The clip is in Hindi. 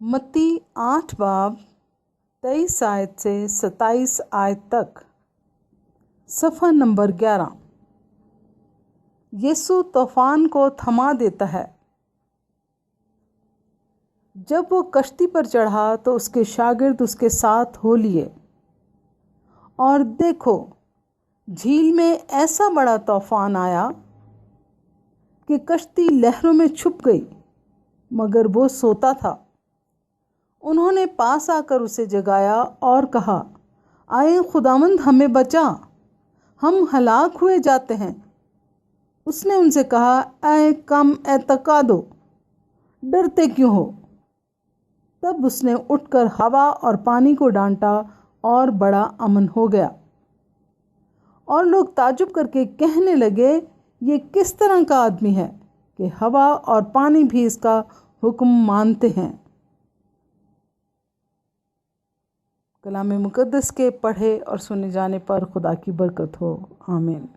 मत्ती 8 बाब 23 आयत से 27 आयत तक। सफ़ा नंबर 11। यीशु तूफान को थमा देता है। जब वो कश्ती पर चढ़ा तो उसके शागिर्द उसके साथ हो लिए, और देखो, झील में ऐसा बड़ा तूफान आया कि कश्ती लहरों में छुप गई, मगर वो सोता था। उन्होंने पास आकर उसे जगाया और कहा, आए खुदावंद, हमें बचा, हम हलाक हुए जाते हैं। उसने उनसे कहा, ऐ कम एतकादो, डरते क्यों हो? तब उसने उठकर हवा और पानी को डांटा और बड़ा अमन हो गया। और लोग ताजुब करके कहने लगे, ये किस तरह का आदमी है कि हवा और पानी भी इसका हुक्म मानते हैं। कलाम मुकद्दस के पढ़े और सुने जाने पर खुदा की बरकत हो। आमीन।